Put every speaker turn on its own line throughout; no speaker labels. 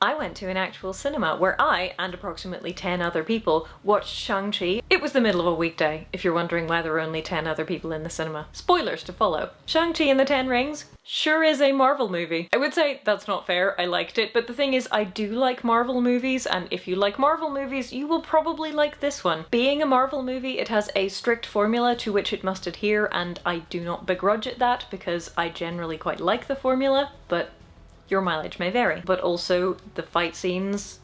I went to an actual cinema where I, and approximately 10 other people, watched Shang-Chi. It was the middle of a weekday, if you're wondering why there were only 10 other people in the cinema. Spoilers to follow. Shang-Chi and the Ten Rings sure is a Marvel movie. I would say that's not fair, I liked it, but the thing is I do like Marvel movies, and if you like Marvel movies, you will probably like this one. Being a Marvel movie, it has a strict formula to which it must adhere, and I do not begrudge it that because I generally quite like the formula, but your mileage may vary. But also, the fight scenes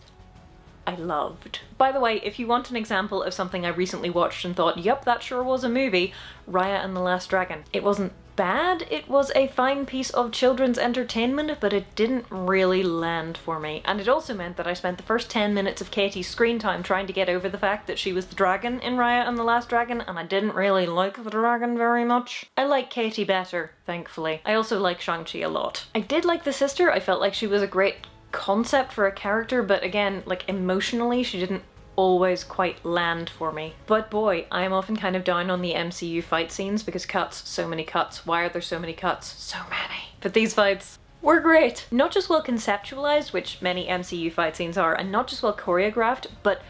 I loved. By the way, if you want an example of something I recently watched and thought, yep, that sure was a movie, Raya and the Last Dragon. It wasn't bad, it was a fine piece of children's entertainment, but it didn't really land for me. And it also meant that I spent the first 10 minutes of Katie's screen time trying to get over the fact that she was the dragon in Raya and the Last Dragon, and I didn't really like the dragon very much. I like Katie better, thankfully. I also like Shang-Chi a lot. I did like the sister, I felt like she was a great concept for a character, but again, like emotionally, she didn't always quite land for me. But boy, I am often kind of down on the MCU fight scenes because cuts, so many cuts. Why are there so many cuts? So many. But these fights were great. Not just well conceptualized, which many MCU fight scenes are, and not just well choreographed, but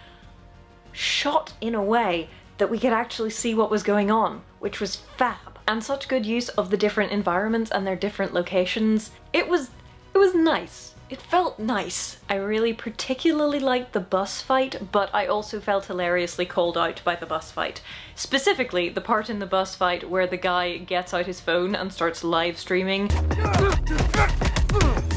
shot in a way that we could actually see what was going on, which was fab. And such good use of the different environments and their different locations. It was nice. It felt nice. I really particularly liked the bus fight, but I also felt hilariously called out by the bus fight. Specifically, the part in the bus fight where the guy gets out his phone and starts live streaming.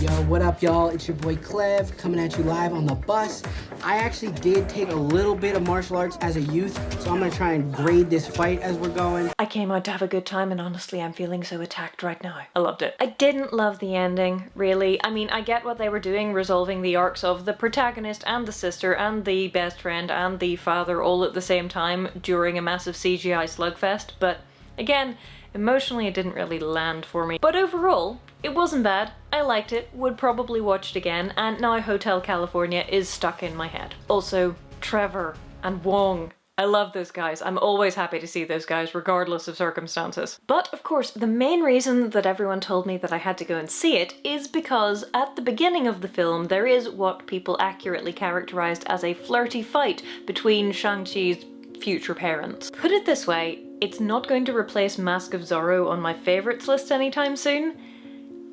Yo, what up y'all? It's your boy Clev coming at you live on the bus. I actually did take a little bit of martial arts as a youth, so I'm gonna try and grade this fight as we're going.
I came out to have a good time, and honestly I'm feeling so attacked right now. I loved it. I didn't love the ending, really. I mean, I get what they were doing, resolving the arcs of the protagonist and the sister and the best friend and the father all at the same time during a massive CGI slugfest, but again, emotionally it didn't really land for me. But overall, it wasn't bad. I liked it, would probably watch it again, and now Hotel California is stuck in my head. Also, Trevor and Wong. I love those guys. I'm always happy to see those guys, regardless of circumstances. But of course, the main reason that everyone told me that I had to go and see it is because at the beginning of the film there is what people accurately characterized as a flirty fight between Shang-Chi's future parents. Put it this way, it's not going to replace Mask of Zorro on my favorites list anytime soon,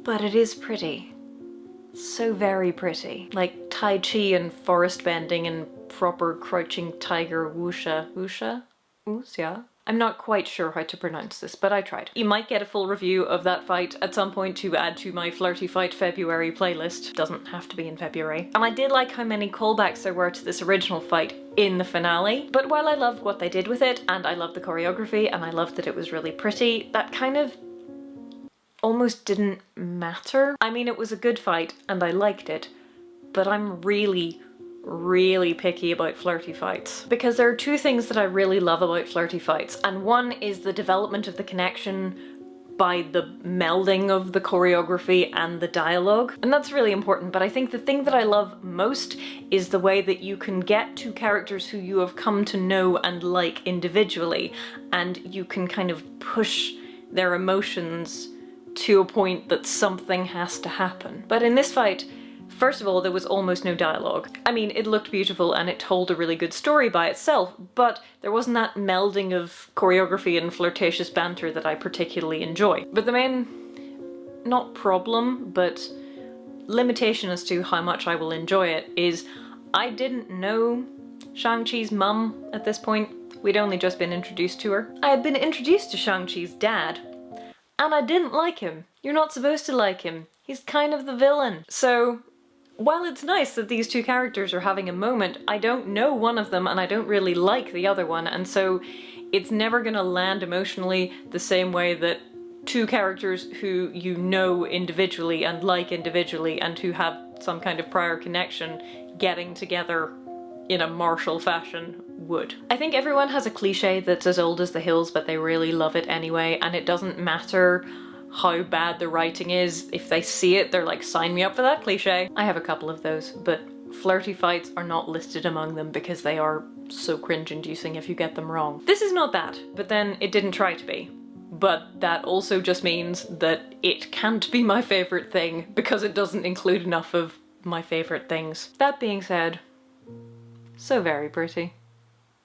but it is pretty. So very pretty. Like Tai Chi and forest bending and proper crouching tiger wuxia. Wuxia? Wuxia? I'm not quite sure how to pronounce this, but I tried. You might get a full review of that fight at some point to add to my Flirty Fight February playlist. Doesn't have to be in February. And I did like how many callbacks there were to this original fight in the finale, but while I loved what they did with it, and I loved the choreography, and I loved that it was really pretty, that kind of almost didn't matter. I mean, it was a good fight, and I liked it, but I'm really picky about flirty fights. Because there are two things that I really love about flirty fights, and one is the development of the connection by the melding of the choreography and the dialogue. And that's really important, but I think the thing that I love most is the way that you can get to characters who you have come to know and like individually, and you can kind of push their emotions to a point that something has to happen. But in this fight, first of all, there was almost no dialogue. I mean, it looked beautiful and it told a really good story by itself, but there wasn't that melding of choreography and flirtatious banter that I particularly enjoy. But the main, not problem, but limitation as to how much I will enjoy it is I didn't know Shang-Chi's mum at this point. We'd only just been introduced to her. I had been introduced to Shang-Chi's dad, and I didn't like him. You're not supposed to like him. He's kind of the villain. So, while it's nice that these two characters are having a moment, I don't know one of them and I don't really like the other one, and so it's never gonna land emotionally the same way that two characters who you know individually and like individually and who have some kind of prior connection getting together in a martial fashion would. I think everyone has a cliche that's as old as the hills, but they really love it anyway, and it doesn't matter how bad the writing is. If they see it, they're like, sign me up for that cliche. I have a couple of those, but flirty fights are not listed among them because they are so cringe-inducing if you get them wrong. This is not that, but then it didn't try to be. But that also just means that it can't be my favorite thing because it doesn't include enough of my favorite things. That being said, so very pretty.